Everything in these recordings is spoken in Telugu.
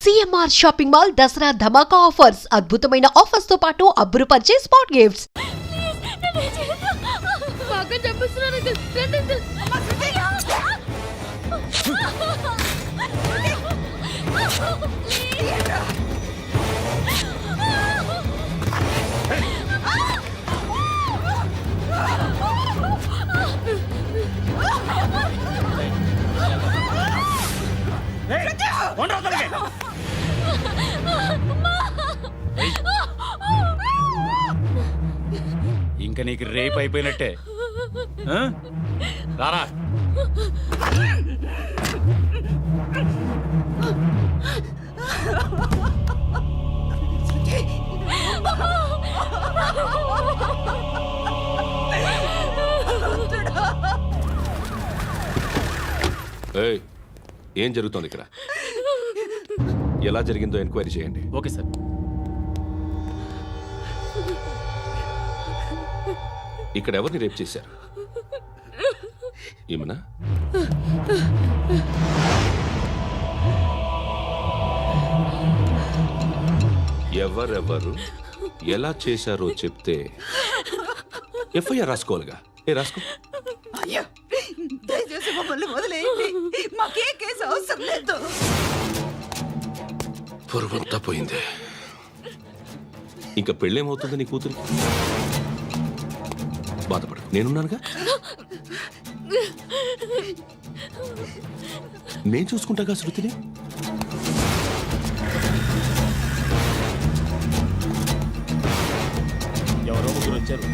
సిఎంఆర్ షాపింగ్ మాల్ దసరా ధమాకా ఆఫర్స్ అద్భుతమైన ఆఫర్స్ తో పాటు అబ్బురుపరిచే స్పాట్ గిఫ్ట్స్. ఇంకా నీకు రేపు అయిపోయినట్టే. రారా ఏం జరుగుతోంది ఇక్కడ? ఎలా జరిగిందో ఎంక్వైరీ చేయండి. Okay sir. ఇక్కడ ఎవరిని రేప్ చేశారు? ఈమెనా? ఎవరెవరు ఎలా చేశారో చెప్తే ఎఫ్ఐఆర్ రాసుకోవాలిగా. రాసుకో. దయచేసి మమ్మల్ని వదిలేయండి, మాకే కేసు అవసరం లేదు. పొరువంతా పోయింది. ఇంకా పెళ్ళేమవుతుంది నీ కూతురికి? బాధపడు, నేనున్నానుగా. నేను చూసుకుంటాగా శృతిని. ఎవరో ముగ్గురు వచ్చారు.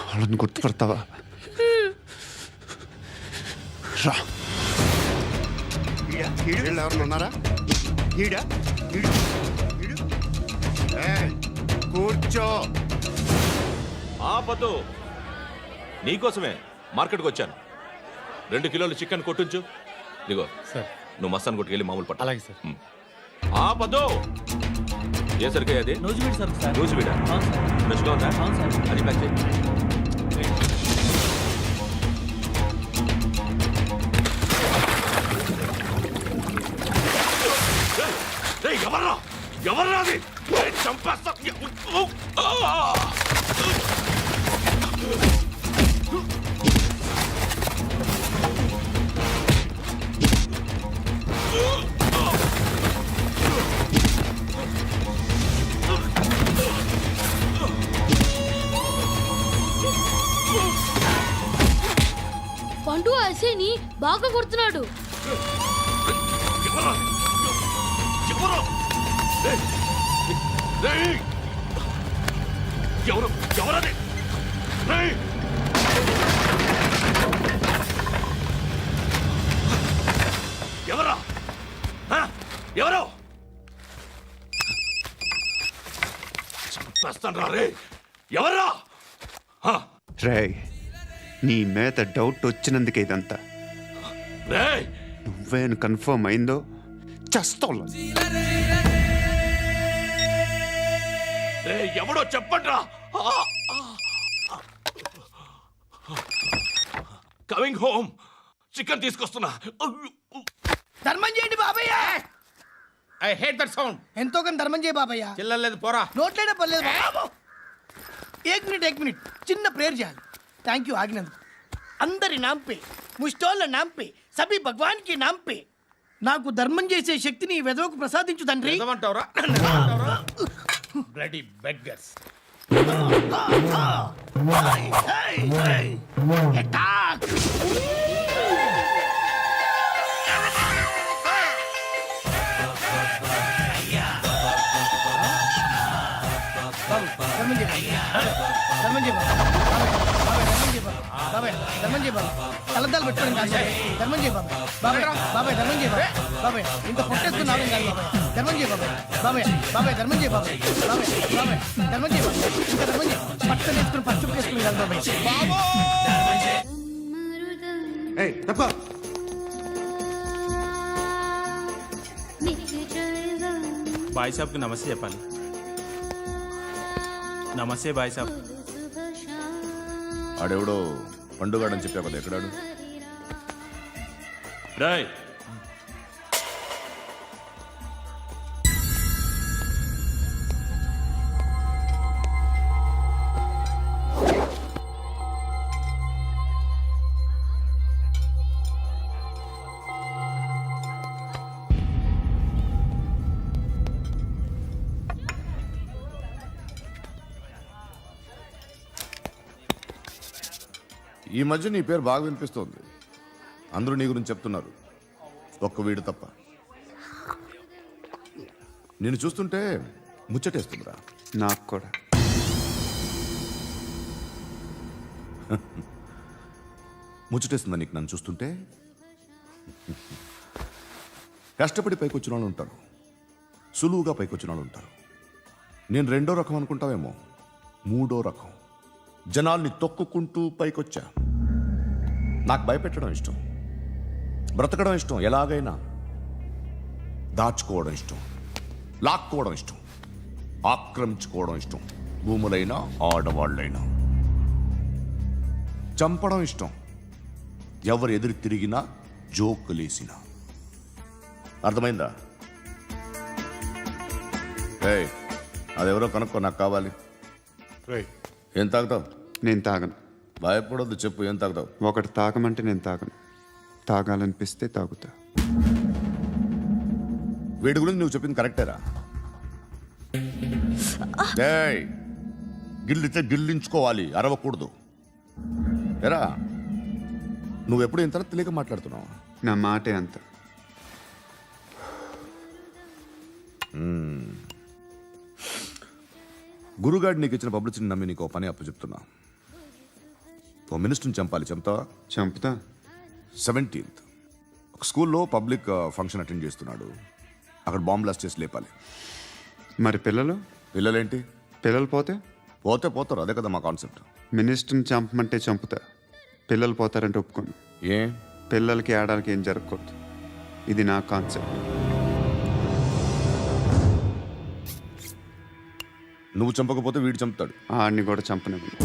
వాళ్ళని గుర్తుపడతావా? రా. ఎవరు ఉన్నారా? కూర్చో. ఆపదు, నీకోసమే మార్కెట్కి వచ్చాను. 2 కిలోలు చికెన్ కొట్టుంచు. ఇదిగో సార్, నువ్వు మస్తాన్ కొట్టుకెళ్ళి మామూలు పట్టు. అలాగే సార్. ఆపదు. ఏ సరికాయ అది? నూజివీడు సార్. నూజివీడా? ఫ్రెష్గా ఉందా? అది ప్యాక్ చేయి. ఎవర్రా ఎవర్రా అది? చంపేస్తా. పండు అసేని బాగా కొడుతున్నాడు. ఎవరది? ఎవరా? ఎవరు? చంపేస్తాను రా రే. ఎవరా? రే, నీ మీద డౌట్ వచ్చినందుకే ఇదంతా. నువ్వేను కన్ఫర్మ్ అయిందో చస్తావు. ఎవడో చెప్పండ్రా. Coming home. చికెన్ తీసుకొస్తున్నా. ధర్మం చేయండి బాబయ్య. I hate that sound. ఎంతో కానీ ధర్మం చేయ బాబయ్య. చిల్లలేదు పోరా. నోట్లేనే పర్లేదు బాబు. ఏక్ మినిట్ చిన్న ప్రేయర్ చేయాలి. థ్యాంక్ యూ ఆగినందుకు. అందరి నాంపే, ముష్టోళ్ళ నాంపే, సభీ భగవాన్ కి నాంపే నాకు ధర్మం చేసే శక్తిని ఈ వెధవకు ప్రసాదించు తండ్రి. ఏమంటావురా? Bloody beggars. ధర్మం చేయ బాబు. కలద్దాలు పెట్టుకోండి కాదు ధర్మం చేయ బాబు. బాబాయ్ ధర్మం చేయ బాబాయ్. ఇంత పొట్టేసుకున్నావు కాదు బాబాయ్. ధర్మం చేయ బాబాయ్. ధర్మం చేయ బాబాయ్. ధర్మం చేయ బాబాయ్. ఇంకా ధర్మం చేయ. పట్టు వేసుకుని పచ్చుకు వేసుకుని కాదు బాబాయ్. ఏయ్ తప్ప బాయ్ సాబ్కి నమస్తే చెప్పాలి. నమస్తే బాయ్ సాబ్. ఆడెవడో పండుగాడని చెప్పావు కదా, ఎక్కడాడు? రాయ్ ఈ మధ్య నీ పేరు బాగా వినిపిస్తోంది. అందరూ నీ గురించి చెప్తున్నారు, ఒక్క వీడు తప్ప. నేను చూస్తుంటే ముచ్చటేస్తుందిరా. నాకు కూడా. ముచ్చటేస్తుందా నీకు నన్ను చూస్తుంటే? కష్టపడి పైకొచ్చిన వాళ్ళు ఉంటారు, సులువుగా పైకొచ్చిన వాళ్ళు ఉంటారు. నేను రెండో రకం అనుకుంటావేమో, మూడో రకం. జనాల్ని తొక్కుకుంటూ పైకొచ్చా. నాకు భయపెట్టడం ఇష్టం, బ్రతకడం ఇష్టం, ఎలాగైనా దాచుకోవడం ఇష్టం, లాక్కోవడం ఇష్టం, ఆక్రమించుకోవడం ఇష్టం. భూములైనా ఆడవాళ్ళైనా చంపడం ఇష్టం, ఎవరు ఎదురు తిరిగినా జోకులేసినా. అర్థమైందా? ఏయ్, అదెవరో కనుక్కో, నాకు కావాలి. ఏం తాగుతావు? నేను తాగను. భయపడొద్దు, చెప్పు, ఏం తాగుతావు? ఒకటి తాగమంటే నేను తాగను. తాగాలనిపిస్తే తాగుతా. వీడి గురించి నువ్వు చెప్పింది కరెక్టేరా? ఏయ్, గిల్లితే గిల్లించుకోవాలి, అరవకూడదు. ఎరా, నువ్వెప్పుడు ఇంత తెలియక మాట్లాడుతున్నావు? నా మాటే అంత. గురుగాడు నీకు ఇచ్చిన పబ్లిసిటీని నమ్మి నీకు ఓ పని అప్పు చెప్తున్నా. ఓ మినిస్టర్ని చంపాలి, చంపుతావా? చంపుతా. 17th ఒక స్కూల్లో పబ్లిక్ ఫంక్షన్ అటెండ్ చేస్తున్నాడు. అక్కడ బాంబ్ బ్లాస్ట్ చేసి లేపాలి. మరి పిల్లలు? పిల్లలేంటి? పిల్లలు పోతే? పోతే పోతారు, అదే కదా మా కాన్సెప్ట్. మినిస్టర్ని చంపమంటే చంపుతా, పిల్లలు పోతారంటే ఒప్పుకోను. ఏ? పిల్లలకి ఆడాలకి ఏం జరగకూడదు. ఇది నా కాన్సెప్ట్. నువ్వు చంపకపోతే వీడు చంపుతాడు. ఆడిని కూడా చంపనివ్వను.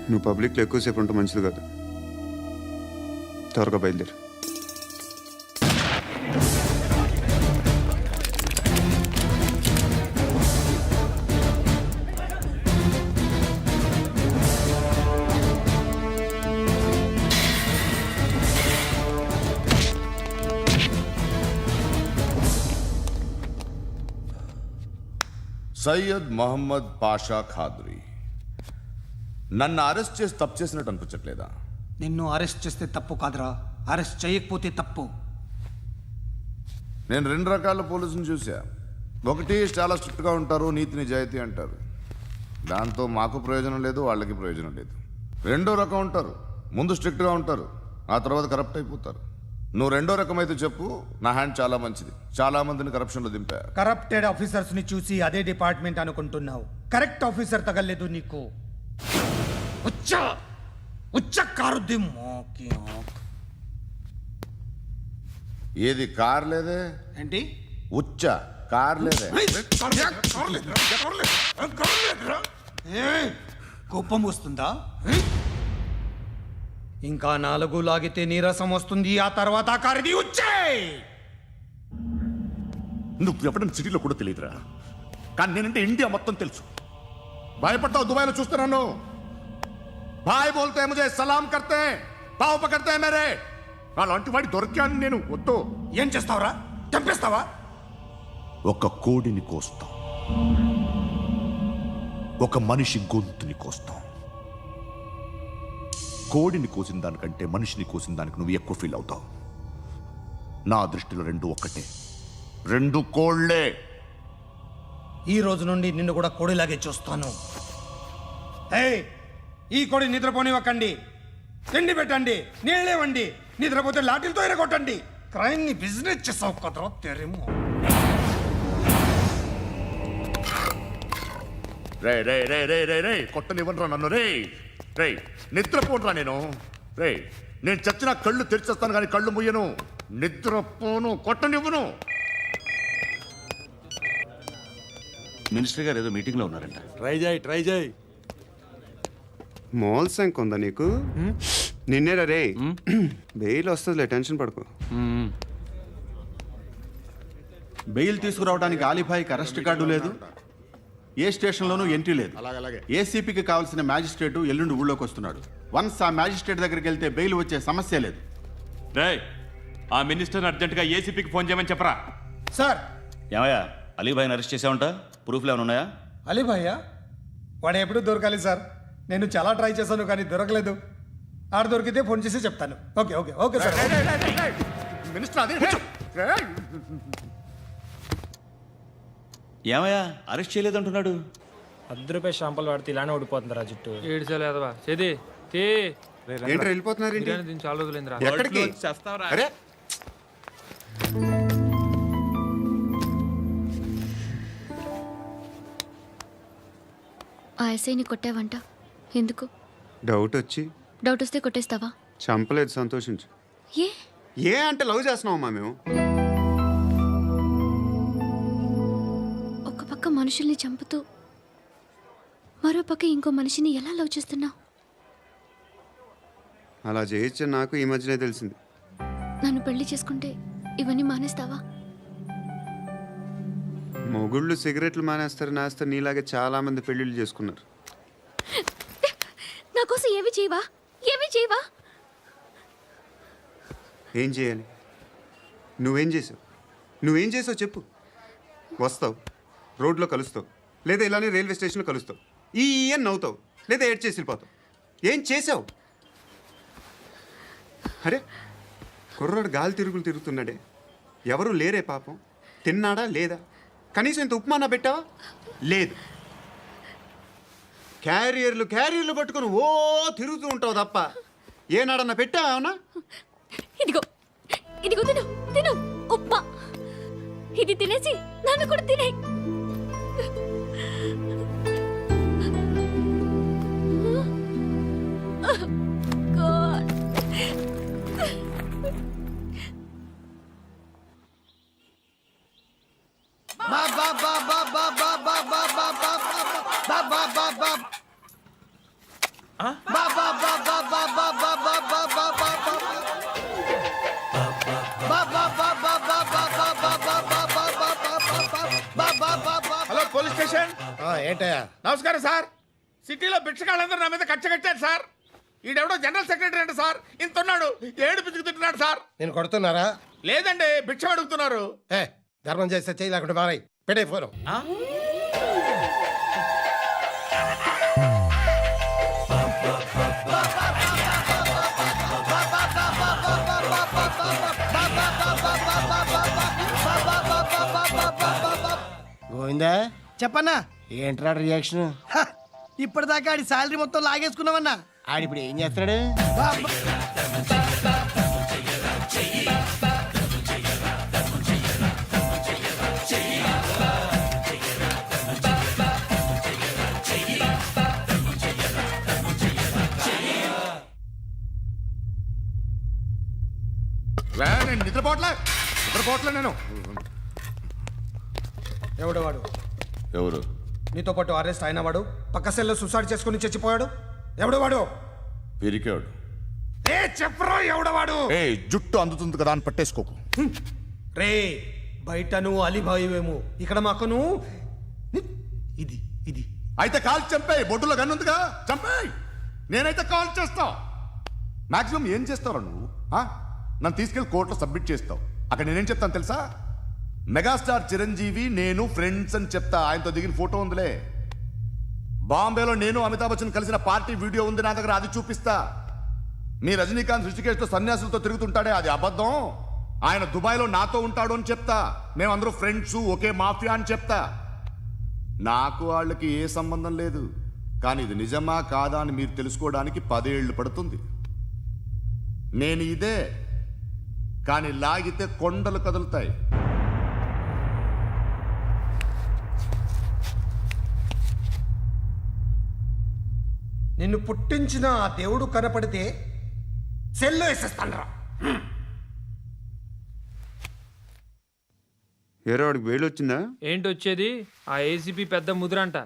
నువ్వు పబ్లిక్లో ఎక్కువసేపు ఉంటే మంచిది కాదు. త్వరగా బయలుదేరు. సయ్యద్ మహమ్మద్ పాషా ఖాద్రీ. నన్ను అరెస్ట్ చేసి తప్పు చేసినట్టు అనిపించట్లేదా? నిన్ను అరెస్ట్ చేస్తే తప్పు కాదురా, అరెస్ట్ చేయకపోతే తప్పు. నేను 2 రకాల పోలీసుని చూసా. ఒకటి చాలా స్ట్రిక్ట్గా ఉంటారు, నీతి నిజాయితీ అంటారు. దాంతో మాకు ప్రయోజనం లేదు, వాళ్ళకి ప్రయోజనం లేదు. రెండో రకం ఉంటారు, ముందు స్ట్రిక్ట్గా ఉంటారు, ఆ తర్వాత కరప్ట్ అయిపోతారు. నువ్వు రెండో రకం అయితే చెప్పు, నా హ్యాండ్ చాలా మంచిది. చాలా మందిని కరప్షన్లో దింపా. కరప్టెడ్ ఆఫీసర్స్ ని చూసి అదే డిపార్ట్మెంట్ అనుకుంటున్నావు. కరెక్ట్ ఆఫీసర్ తగలేదు నీకు. కారుద్ది మోకి. ఏది కార్ లేదే? ఏంటి? ఉచ్చ కార్ లేదే? కోపం వస్తుందా? ఇంకా 4 లాగితే నీరసం వస్తుంది, ఆ తర్వాత కారిది ఉచ్చే. నువ్వు ఎప్పుడైనా సిటీలో కూడా తెలియదురా, కానీ నేనంటే ఇండియా మొత్తం తెలుసు. భయపడతావు? దుబాయ్లో చూస్తున్నాను. భాయ్ బోల్తే ముజే సలాం కర్తే, పావు పకర్తే మేరే. అలాంటి వాడి దొరికాను నేను. వద్దు. ఏం చేస్తావురా? చంపేస్తావా? ఒక కోడిని కోస్తాం, ఒక మనిషి గొంతుని కోస్తాం. కోడిని కోసిన దానికంటే మనిషిని కోసిన దానికి నువ్వు ఎక్కువ ఫీల్ అవుతావు. నా దృష్టిలో 2 ఒక్కటే, 2 కోళ్లే. ఈ రోజు నుండి నిన్ను కూడా కోడిలాగే చూస్తాను. ఏయ్, ఈ కోడి నిద్రపోనివ్వకండి. తిండి పెట్టండి, నీళ్ళేవండి. నిద్రపోతే లాఠీలతో ఎరగొట్టండి. క్రైమ్ ని బిజినెస్ చేసావు కదరా తెరేమో. రే రే రే రే రే రే కొట్టనివ్వనరా నన్ను రే రే నిద్రపోనరా నేను చచ్చిన కళ్ళు తెరిచేస్తాను కానీ కళ్ళు ముయ్యను, నిద్రపోను, కొట్టనివ్వను. మినిస్టర్ గారు ఏదో మీటింగ్లో ఉన్నారంట. ట్రై చేయి మోల్ సంక్ ఉందా నీకు? నిన్నేరా రే. బెయిల్ వస్తుందిలే, టెన్షన్ పడుకో. బెయిల్ తీసుకురావడానికి ఆలిభాయికి అరెస్ట్ కార్డు లేదు, ఏ స్టేషన్లోనూ ఎంట్రీ లేదు. ఏసీపీకి కావాల్సిన మ్యాజిస్ట్రేటు ఎల్లుండి ఊళ్ళోకి వస్తున్నాడు. వన్స్ ఆ మ్యాజిస్ట్రేట్ దగ్గరికి వెళ్తే బెయిల్ వచ్చే సమస్య లేదు. రే ఆ మినిస్టర్ అర్జెంటుగా ఏసీపీకి ఫోన్ చేయమని చెప్పరా. సార్ ఏమయ్యా అలీభాయిని అరెస్ట్ చేసావంట? ప్రూఫ్లు ఏమైనా ఉన్నాయా? అలీ భయ్యా వాడు ఎప్పుడు దొరకాలి సార్? నేను చాలా ట్రై చేశాను కానీ దొరకలేదు. ఆడ దొరికితే ఫోన్ చేసి చెప్తాను. Okay okay okay sir. Minister అదే ఏమయ్యా అరెస్ట్ చేయలేదంటున్నాడు? ₹10 షాంపూలు వాడితే ఇలానే ఓడిపోతుందిరా జుట్టు. ఏడ్చలేదవా చేది తీ ఏంట్రా వెళ్ళిపోతున్నారు ఏంటి? దీన్ని చాలా రోజులైందిరా. ఎక్కడికి? అరే ఆ ఎస్ఐని కొట్టావంట, ఎందుకు? డౌట్ వచ్చి. డౌట్ వస్తే కొట్టేస్తావా? చంపలేదు, సంతోషించు. ఏ ఏ అంటే లవ్ చేస్తున్నామమ్మా మేము. ఒక పక్క మనుషుల్ని చంపుతూ మరో పక్క ఇంకో మనిషిని ఎలా లవ్ చేస్తున్నావు? అలా చేయొచ్చు నాకు ఈ మధ్యనే తెలిసింది. నన్ను పెళ్లి చేసుకుంటే ఇవన్నీ మానేస్తావా? మొగుళ్ళు సిగరెట్లు మానేస్తారు, నేస్తారు. నీలాగే చాలా మంది పెళ్లిళ్ళు చేసుకున్నారు. నా కోసం ఏమి చేయవా? ఏమి చేయవా? ఏం చేయాలి? నువ్వేం చేసావు చెప్పు. వస్తావు, రోడ్లో కలుస్తావు, లేదా ఇలానే రైల్వే స్టేషన్లో కలుస్తావు, ఈ అని నవ్వుతావు, లేదా ఏడ్ చేసి వెళ్ళిపోతావు. ఏం చేసావు? అరే కుర్రాడు గాలి తిరుగుతున్నాడే, ఎవరు లేరే పాపం. తిన్నాడా లేదా? కనీసం ఇంత ఉప్మానా పెట్టావా? లేదు. క్యారియర్లు పట్టుకొని ఓ తిరుగుతూ ఉంటావు తప్ప ఏనాడన్నా పెట్టావా? అవునా? ఇదిగో ఇదిగో తిను తిను ఉప్మా. ఇది తినేసి నన్ను కూడా తినే. Hello police station. ఏంటయ్యా? నమస్కారం సార్. సిటీలో భిక్షగాళ్ళందరూ నా మీద కక్ష కట్టారు సార్. ఈడెవడో జనరల్ సెక్రటరీ అంట సార్. ఇంత ఉన్నాడు, ఏడు పిచ్చుకుతున్నాడు సార్. నేను కొడుతున్నారా? లేదండి, భిక్ష అడుగుతున్నారు. ధర్మం చేస్తే చేయి, లేకుండా మారాయి. పెట్టే ఫోను. గోవిందా చెప్పన్నా. ఏంట్రా రియాక్షన్? ఇప్పటిదాకా ఆడి శాలరీ మొత్తం లాగేసుకున్నావన్నా. ఆడిప్పుడు ఏం చేస్తున్నాడు? నేను నిద్రపోవట్లే నేను. ఎవడు వాడు? ఎవరు? నీతో పాటు అరెస్ట్ అయిన వాడు, పక్క సెల్లో సూసైడ్ చేసుకుని చచ్చిపోయాడు. ఎవడు వాడు? పిరికాడు. ఏ చెప్పరా ఎవడవాడు? ఏ జుట్టు అందుతుంది కదా అని పట్టేసుకోకు. రే బయట నువ్వు అలీబాయివేమో, ఇక్కడ మాకు నువ్వు ఇది ఇది. అయితే కాల్ చంపేయి, బొడ్డులో గన్నుందిగా చంపేయి. నేనైతే కాల్ చేస్తా. మాక్సిమం ఏం చేస్తావు నువ్వు? నన్ను తీసుకెళ్లి కోర్టులో సబ్మిట్ చేస్తావు. అక్కడ నేనేం చెప్తాను తెలుసా? మెగాస్టార్ చిరంజీవి నేను ఫ్రెండ్స్ అని చెప్తా. ఆయనతో దిగిన ఫోటో ఉందిలే. బాంబేలో నేను అమితాబ్ బచ్చన్ కలిసిన పార్టీ వీడియో ఉంది నా దగ్గర, అది చూపిస్తా. మీ రజనీకాంత్ ఋషికేశ్తో సన్యాసులతో తిరుగుతుంటాడే, అది అబద్ధం. ఆయన దుబాయ్లో నాతో ఉంటాడు అని చెప్తా. మేమందరూ ఫ్రెండ్స్, ఒకే మాఫియా అని చెప్తా. నాకు వాళ్ళకి ఏ సంబంధం లేదు. కానీ ఇది నిజమా కాదా అని మీరు తెలుసుకోవడానికి 10 ఏళ్ళు పడుతుంది. నేను ఇదే, కానీ లాగితే కొండలు కదులుతాయి. నిన్ను పుట్టించిన ఆ దేవుడు కనపడితే సెల్లో వేసేస్తానరా. ఏరో వాడికి బెయిల్ వచ్చిందా? ఏంటి వచ్చేది? ఆ ఏసీపీ పెద్ద ముద్రంట.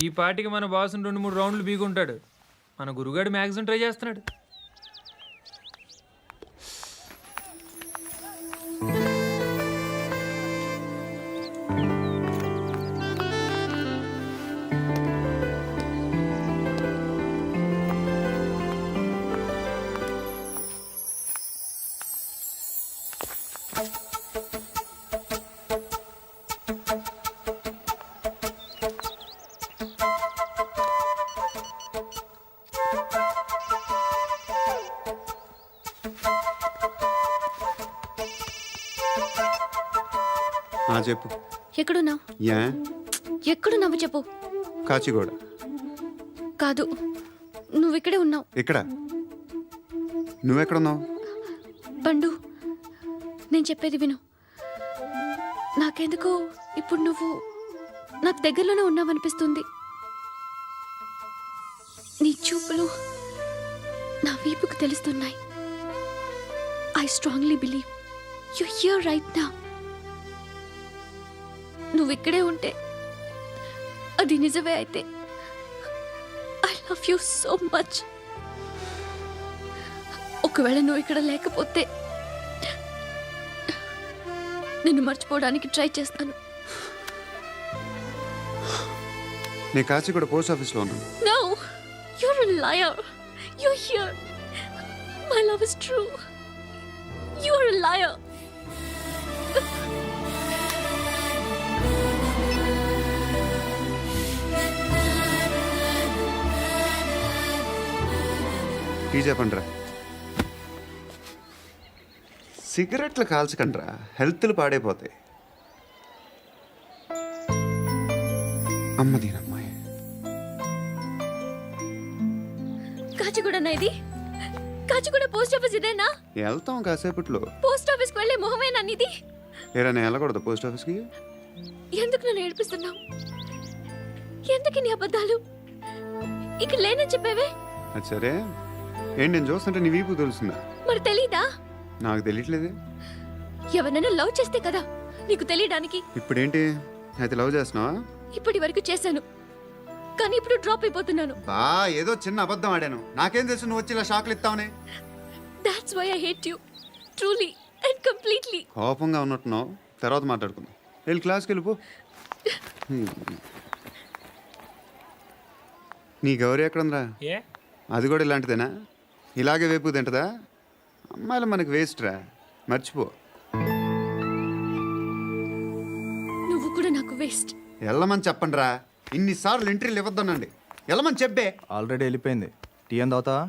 ఈ పాటికి మన బాసుని 2-3 రౌండ్లు బీగుంటాడు. మన గురుగాడు మ్యాక్సిమం ట్రై చేస్తున్నాడు. చెప్పు. ఎక్కడున్నావు? యా ఎక్కడున్నావు చెప్పు. కాచిగూడ. కాదు, నువ్వు ఇక్కడే ఉన్నావు. ఇక్కడ నువ్వెక్కడున్నావు? పండు, నేను చెప్పేది విను. నాకెందుకో ఇప్పుడు నువ్వు నాకు దగ్గరలోనే ఉన్నావనిపిస్తుంది. నీ చూపులు నా వీపుకు తెలుస్తున్నాయి. I strongly believe you here right now. నువ్వు ఇక్కడే ఉంటే అది నిజమే అయితే I love you so much. ఒకవేళ నువ్వు ఇక్కడ లేకపోతే నిన్ను మర్చిపోవడానికి ట్రై చేస్తాను. నేను కాచిగూడ పోస్ట్ ఆఫీస్లో ఉన్నాను. No, you're a liar. You're here. My love is true. You're a liar. Tea చెప్పండిరా. సిగరెట్లు కాల్చకండ్రా, హెల్త్లు పాడైపోతాయి. అమ్మ దీనమ్మాయి. కాచిగూడనా ఇది? కాచిగూడ పోస్ట్ ఆఫీస్ ఇదేనా? వెళ్తాం కాసేపట్లో. పోస్ట్ ఆఫీస్కి వెళ్ళే మొహమేనా నీది? ఏరా నేను వెళ్ళకూడదు పోస్ట్ ఆఫీస్కి? ఎందుకు నన్ను ఏడిపిస్తున్నావు? ఎందుకు నీ అబద్ధాలు? ఇక్కడ లేనని చెప్పేవే. అది సరే, ఏంటి నేను చూస్తుంటే నీ వీపు తెలుస్తుందా? మరి తెలీదా? నాకు తెలియట్లేదే. ఎవరైనా లవ్ చేస్తే కదా నీకు తెలియడానికి. ఇప్పుడేంటి అయితే లవ్ చేస్తున్నావా? ఇప్పటి వరకు చేశాను, కానీ ఇప్పుడు డ్రాప్ అయిపోతున్నాను. ఏదో చిన్న అబద్ధం ఆడాను. నాకేం తెలుసు నువ్వు వచ్చి ఇలా షాక్లు ఇస్తావని. That's why I hate you. Truly and completely. కోపంగా ఉన్నట్టున్నావు, తర్వాత మాట్లాడుకుందాం. వెళ్ళి క్లాస్కి వెళ్ళిపో. నీ గౌరీ ఎక్కడుందిరా? ఏ అది కూడా ఇలాంటిదేనా? ఇలాగే వేపు తింటదా? అమ్మాయిలు మనకి వేస్ట్ రా, మర్చిపో. నువ్వు కూడా నాకు వేస్ట్. వెళ్ళమని చెప్పండి రా. ఇన్నిసార్లు ఎంట్రీలు ఇవ్వద్దనండి. వెళ్ళమని చెప్పే. ఆల్రెడీ వెళ్ళిపోయింది. టీ అని తాగుతావా?